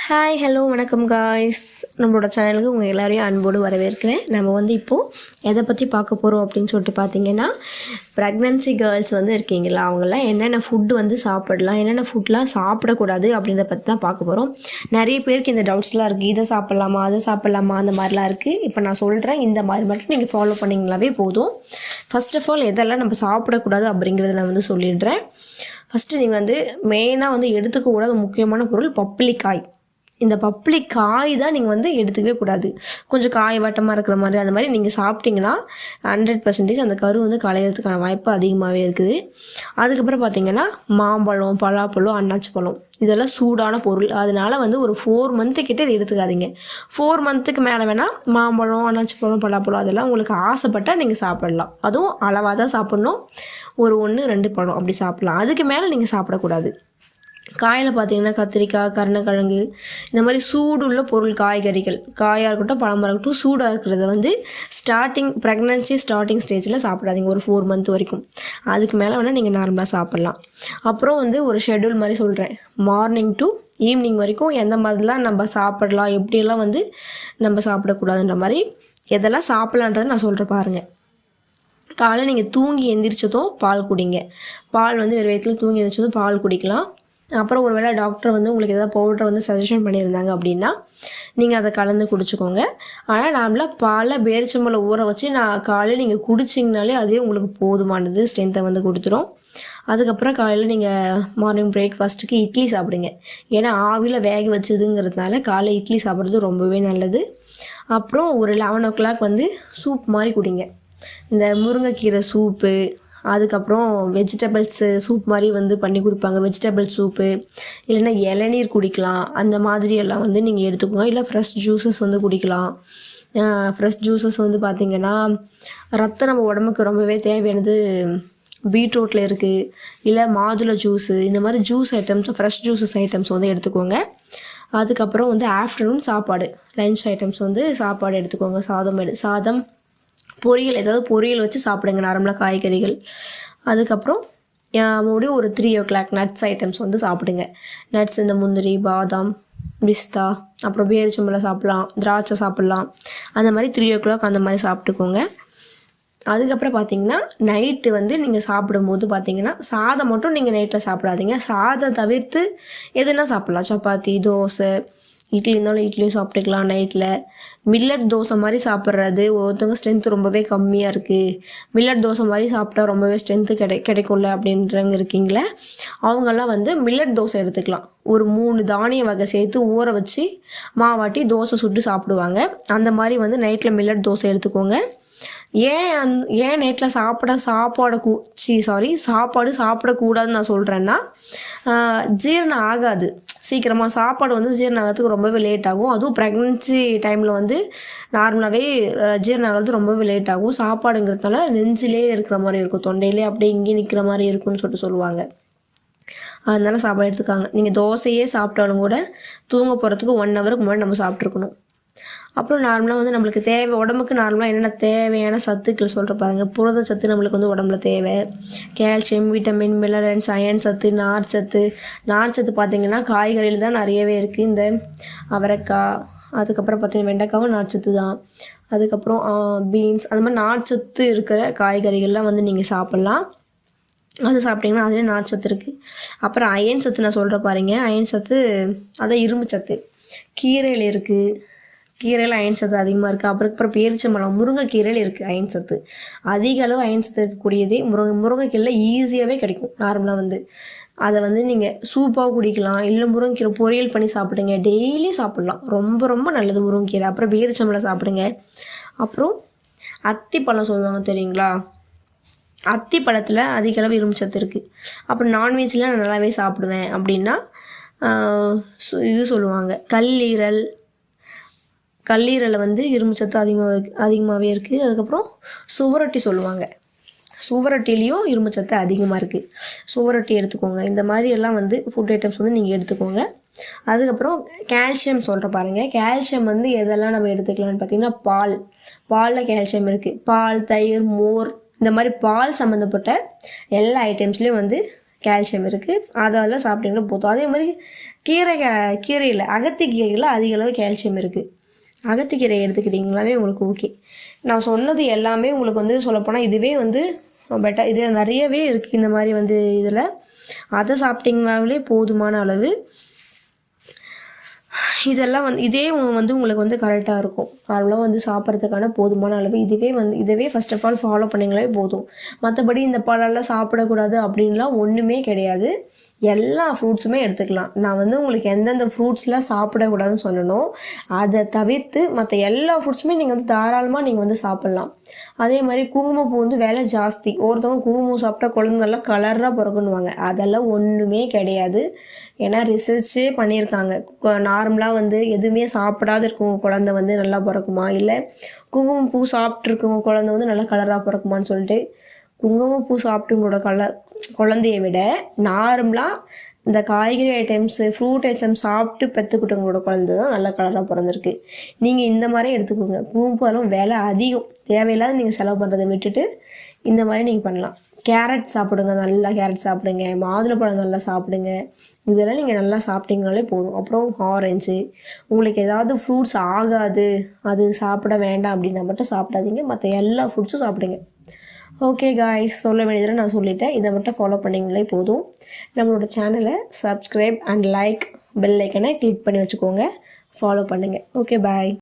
Hi hello வணக்கம் guys. நம்மளோட சேனலுக்கு உங்கள் எல்லோரையும் அன்போடு வரவேற்கிறேன். நம்ம இப்போது எதை பற்றி பார்க்க போகிறோம் அப்படின்னு சொல்லிட்டு பார்த்தீங்கன்னா, ப்ரெக்னன்சி கேர்ள்ஸ் இருக்கீங்களா, அவங்களாம் என்னென்ன ஃபுட்டு சாப்பிடலாம், என்னென்ன ஃபுட்லாம் சாப்பிடக்கூடாது அப்படின்றத பற்றி தான் பார்க்க போகிறோம். நிறைய பேருக்கு இந்த டவுட்ஸ்லாம் இருக்குது, இதை சாப்பிட்லாமா அதை சாப்பிட்லாமா அந்த மாதிரிலாம் இருக்குது. இப்போ நான் சொல்கிறேன், இந்த மாதிரி மட்டும் நீங்கள் ஃபாலோ பண்ணிங்களாவே போதும். ஃபர்ஸ்ட் ஆஃப் ஆல் எதெல்லாம் நம்ம சாப்பிடக்கூடாது அப்படிங்கிறத நான் சொல்லிடுறேன். ஃபஸ்ட்டு நீங்கள் மெயினாக எடுத்துக்கக்கூடாத முக்கியமான பொருள் பப்ளிக்காய். இந்த பப்ளிக்காய் தான் நீங்கள் எடுத்துக்கவே கூடாது. கொஞ்சம் காய் வட்டமாக இருக்கிற மாதிரி அந்த மாதிரி நீங்கள் சாப்பிட்டிங்கன்னா 100% அந்த கரு களையிறதுக்கான வாய்ப்பு அதிகமாகவே இருக்குது. அதுக்கப்புறம் பார்த்திங்கன்னா மாம்பழம், பலாப்பழம், அன்னாச்சி பழம் இதெல்லாம் சூடான பொருள். அதனால் ஒரு 4 மந்த்து கிட்ட இது எடுத்துக்காதீங்க. 4 மந்த்துக்கு மேலே வேணால் மாம்பழம், அன்னாச்சி பழம், பலாப்பழம் அதெல்லாம் உங்களுக்கு ஆசைப்பட்டால் நீங்கள் சாப்பிடலாம். அதுவும் அளவாக தான் சாப்பிட்ணும். ஒரு 1-2 பழம் அப்படி சாப்பிட்லாம். அதுக்கு மேலே நீங்கள் சாப்பிடக்கூடாது. காயில் பார்த்தீங்கன்னா கத்திரிக்காய், கருணக்கிழங்கு இந்த மாதிரி சூடுள்ள பொருள், காய்கறிகள், காயாக இருக்கட்டும் பழமாக இருக்கட்டும், சூடாக இருக்கிறத ப்ரெக்னன்சி ஸ்டார்டிங் ஸ்டேஜில் சாப்பிடாதீங்க ஒரு 4 மந்த் வரைக்கும். அதுக்கு மேலே வேணால் நீங்கள் நார்மலாக சாப்பிட்லாம். அப்புறம் ஒரு ஷெட்யூல் மாதிரி சொல்கிறேன். மார்னிங் டு ஈவினிங் வரைக்கும் எந்த மாதிரிலாம் நம்ம சாப்பிடலாம், எப்படியெல்லாம் நம்ம சாப்பிடக்கூடாதுன்ற மாதிரி எதெல்லாம் சாப்பிட்லான்றதை நான் சொல்கிறேன் பாருங்கள். காலையில் நீங்கள் தூங்கி எந்திரிச்சதும் பால் குடிங்க. பால் வெறும் வயிற்றில் தூங்கி எந்திரிச்சதும் பால் குடிக்கலாம். அப்புறம் ஒரு வேளை டாக்டர் உங்களுக்கு ஏதாவது பவுடரை சஜஷன் பண்ணியிருந்தாங்க அப்படின்னா நீங்கள் அதை கலந்து குடிச்சிக்கோங்க. ஆனால் நார்மலாக பாலை பேரிச்சம்பழம் ஊற வச்சு காலையில் நீங்கள் குடிச்சிங்கனாலே அதே உங்களுக்கு போதுமானது ஸ்ட்ரென்த்தை கொடுத்துரும். அதுக்கப்புறம் காலையில் நீங்கள் மார்னிங் பிரேக்ஃபாஸ்ட்டுக்கு இட்லி சாப்பிடுங்க. ஏன்னா ஆவியில் வேக வச்சதுங்கிறதுனால காலையில் இட்லி சாப்பிட்றது ரொம்பவே நல்லது. அப்புறம் ஒரு 11 o'clock சூப் மாதிரி குடிங்க. இந்த முருங்கைக்கீரை சூப்பு, அதுக்கப்புறம் வெஜிடபிள்ஸு சூப் மாதிரி பண்ணி கொடுப்பாங்க. வெஜிடபிள் சூப்பு இல்லைன்னா இளநீர் குடிக்கலாம். அந்த மாதிரி எல்லாம் நீங்கள் எடுத்துக்கோங்க. இல்லை ஃப்ரெஷ் ஜூஸஸ் குடிக்கலாம். ஃப்ரெஷ் ஜூஸஸ் பார்த்திங்கன்னா ரத்தம் நம்ம உடம்புக்கு ரொம்பவே தேவையானது பீட்ரூட்டில் இருக்குது. இல்லை மாதுளை ஜூஸு இந்த மாதிரி juice items, fresh juices items எடுத்துக்கோங்க. அதுக்கப்புறம் ஆஃப்டர்நூன் சாப்பாடு, லன்ச் ஐட்டம்ஸ் சாப்பாடு எடுத்துக்கோங்க. சாதம் பொரியல், ஏதாவது பொரியல் வச்சு சாப்பிடுங்க, நார்மலாக காய்கறிகள். அதுக்கப்புறம் மறுபடியும் ஒரு 3 o'clock நட்ஸ் ஐட்டம்ஸ் சாப்பிடுங்க. நட்ஸ் இந்த முந்திரி, பாதாம், பிஸ்தா, அப்புறம் பேரிச்சம்பழம் சாப்பிட்லாம், திராட்சை சாப்பிட்லாம். அந்த மாதிரி 3 o'clock அந்த மாதிரி சாப்பிட்டுக்கோங்க. அதுக்கப்புறம் பார்த்திங்கன்னா நைட்டு நீங்கள் சாப்பிடும்போது பார்த்திங்கன்னா சாதம் மட்டும் நீங்கள் நைட்டில் சாப்பிடாதீங்க. சாதம் தவிர்த்து எதுனா சாப்பிட்லாம். சப்பாத்தி, தோசை, இட்லி இருந்தாலும் இட்லியும் சாப்பிட்டுக்கலாம். நைட்டில் மில்லட் தோசை மாதிரி சாப்பிட்றது, ஒருத்தவங்க ஸ்ட்ரென்த்து ரொம்பவே கம்மியாக இருக்குது, மில்லட் தோசை மாதிரி சாப்பிட்டா ரொம்பவே ஸ்ட்ரென்த்து கிடைக்கும்ல அப்படின்றவங்க இருக்கீங்களே, அவங்கெல்லாம் மில்லட் தோசை எடுத்துக்கலாம். ஒரு 3 தானிய வகை சேர்த்து ஊற வச்சு மாவாட்டி தோசை சுட்டு சாப்பிடுவாங்க. அந்த மாதிரி நைட்டில் மில்லட் தோசை எடுத்துக்கோங்க. ஏன் நைட்டில் சாப்பாடு சாப்பிடக்கூடாதுன்னு நான் சொல்கிறேன்னா, ஜீரணம் ஆகாது சீக்கிரமாக. சாப்பாடு ஜீரணம் ஆகிறதுக்கு ரொம்பவே லேட் ஆகும். அதுவும் ப்ரெக்னன்சி டைமில் நார்மலாகவே ஜீரணம் ஆகிறது ரொம்பவே லேட் ஆகும். சாப்பாடுங்கிறதுனால நெஞ்சிலே இருக்கிற மாதிரி இருக்கும், தொண்டையிலே அப்படியே இங்கே நிற்கிற மாதிரி இருக்குன்னு சொல்லுவாங்க. அதனால சாப்பாடு எடுத்துக்காங்க. நீங்கள் தோசையே சாப்பிட்டாலும் கூட தூங்க போகிறதுக்கு 1 hourக்கு முன்னாடி நம்ம சாப்பிட்ருக்கணும். அப்புறம் நார்மலாக நம்மளுக்கு உடம்புக்கு நார்மலாக என்னென்ன தேவையான சத்துக்கள் சொல்கிற பாருங்கள். புரதச்சத்து நம்மளுக்கு உடம்புல தேவை. கால்சியம், விட்டமின், மினரல்ஸ், அயன் சத்து, நார்ச்சத்து பார்த்திங்கன்னா காய்கறியில் தான் நிறையவே இருக்குது. இந்த அவரைக்காய், அதுக்கப்புறம் பார்த்திங்கன்னா வெண்டைக்காவும் நார்ச்சத்து தான். அதுக்கப்புறம் பீன்ஸ், அந்த மாதிரி நார்ச்சத்து இருக்கிற காய்கறிகள்லாம் நீங்கள் சாப்பிட்லாம். அது சாப்பிட்டிங்கன்னா அதிலே நார்ச்சத்து இருக்குது. அப்புறம் அயன் சத்து நான் சொல்கிற பாருங்க. அயன் சத்து அதான் இரும்பு சத்து கீரையில் இருக்குது. கீரையில் அயன் சத்து அதிகமாக இருக்குது. அப்புறம் பேரிச்சம்பழம், முருங்கைக்கீரையில் இருக்குது அயன் சத்து. அதிக அளவு அயன் சத்து இருக்கக்கூடியதே முருங்கைக்கீரையில் ஈஸியாகவே கிடைக்கும். நார்மலாக அதை நீங்கள் சூப்பாக குடிக்கலாம். இல்லை முருங்கைக்கீரை பொரியல் பண்ணி சாப்பிடுங்க. டெய்லி சாப்பிட்லாம், ரொம்ப ரொம்ப நல்லது முருங்கைக்கீரை. அப்புறம் பேரிச்சம்பழம் சாப்பிடுங்க. அப்புறம் அத்திப்பழம் சொல்லுவாங்க தெரியுங்களா, அத்திப்பழத்தில் அதிக அளவு இரும்பு சத்து இருக்குது. அப்புறம் நான்வெஜ்ஜில் நான் நல்லாவே சாப்பிடுவேன் அப்படின்னா இது சொல்லுவாங்க கல்லீரலில் இரும்பு சத்து அதிகமாகவே இருக்குது. அதுக்கப்புறம் சுவரொட்டி சொல்லுவாங்க, சுவரொட்டிலையும் இரும்பு சத்து அதிகமாக இருக்குது. சுவரொட்டி எடுத்துக்கோங்க. இந்த மாதிரி எல்லாம் ஃபுட் ஐட்டம்ஸ் நீங்கள் எடுத்துக்கோங்க. அதுக்கப்புறம் கால்சியம் சொல்கிற பாருங்கள். கால்சியம் எதெல்லாம் நம்ம எடுத்துக்கலாம்னு பார்த்திங்கன்னா பாலில் கால்சியம் இருக்குது. பால், தயிர், மோர் இந்த மாதிரி பால் சம்மந்தப்பட்ட எல்லா ஐட்டம்ஸ்லேயும் கால்சியம் இருக்குது. அதெல்லாம் சாப்பிட்டீங்கன்னா போதும். அதே மாதிரி கீரையில் அகத்திக்கீரையில் அதிக அளவு கால்சியம் இருக்குது. அகத்திக்கீரை எடுத்துக்கிட்டிங்களாவே உங்களுக்கு ஓகே. நான் சொன்னது எல்லாமே உங்களுக்கு வந்து சொல்லப்போனால் இதுவே வந்து பெட்டர். இது நிறையவே இருக்குது இந்த மாதிரி வந்து இதில். அதை சாப்பிட்டிங்கனாலே போதுமான அளவு. இதெல்லாம் வந்து இதே வந்து உங்களுக்கு வந்து கரெக்டாக இருக்கும். நார்மலாக வந்து சாப்பிட்றதுக்கான போதுமான அளவு இதுவே ஃபர்ஸ்ட் ஆஃப் ஆல் ஃபாலோ பண்ணிங்களே போதும். மற்றபடி இந்த பழம்லாம் சாப்பிடக்கூடாது அப்படின்லாம் ஒன்றுமே கிடையாது. எல்லா ஃப்ரூட்ஸுமே எடுத்துக்கலாம். நான் வந்து உங்களுக்கு எந்தெந்த ஃப்ரூட்ஸ்லாம் சாப்பிடக்கூடாதுன்னு சொல்லணும் அதை தவிர்த்து மற்ற எல்லா ஃப்ரூட்ஸுமே நீங்கள் வந்து தாராளமாக நீங்கள் வந்து சாப்பிட்லாம். அதே மாதிரி குங்குமப்பூ வந்து விலை ஜாஸ்தி. ஒருத்தவங்க குங்குமம் சாப்பிட்டா குழந்தைலாம் கலராக பிறக்கணுவாங்க. அதெல்லாம் ஒன்றுமே கிடையாது. ஏன்னா ரிசர்ச்சே பண்ணியிருக்காங்க. நார்மலாக வந்து எதுவுமே சாப்பிடாத இருக்கவங்க குழந்தை வந்து நல்லா பிறக்குமா, இல்லை குங்குமப்பூ சாப்பிட்ருக்கவங்க குழந்தை வந்து நல்லா கலராக பிறக்குமான்னு சொல்லிட்டு, குங்குமப்பூ சாப்பிட்டுங்களோட குழந்தைய விட நார்மலாக இந்த காய்கறி ஐட்டம்ஸு ஃப்ரூட் ஐட்டம்ஸ் சாப்பிட்டு பெற்றுக்கிட்டவங்களோட குழந்தை தான் நல்லா கலராக பிறந்திருக்கு. நீங்கள் இந்த மாதிரி எடுத்துக்கோங்க. குங்குமப்பூலாம் விலை அதிகம். தேவையில்லாத நீங்கள் செலவு பண்ணுறதை விட்டுட்டு இந்த மாதிரி நீங்கள் பண்ணலாம். கேரட் சாப்பிடுங்க, நல்லா கேரட் சாப்பிடுங்க. மாதுளப்பழம் நல்லா சாப்பிடுங்க. இதெல்லாம் நீங்கள் நல்லா சாப்பிட்டீங்கனாலே போதும். அப்புறம் ஆரஞ்சு, உங்களுக்கு ஏதாவது ஃப்ரூட்ஸ் ஆகாது, அது சாப்பிட வேண்டாம் அப்படின்னா மட்டும் சாப்பிடாதீங்க. மற்ற எல்லா ஃப்ரூட்ஸும் சாப்பிடுங்க. ஓகே காய்ஸ், சொல்ல வேண்டியதில் நான் சொல்லிட்டேன். இதை மட்டும் ஃபாலோ பண்ணிங்களே போதும். நம்மளோட சேனலை சப்ஸ்கிரைப் அண்ட் லைக் பெல் ஐக்கனை கிளிக் பண்ணி வச்சுக்கோங்க. ஃபாலோ பண்ணுங்கள். ஓகே, பாய்.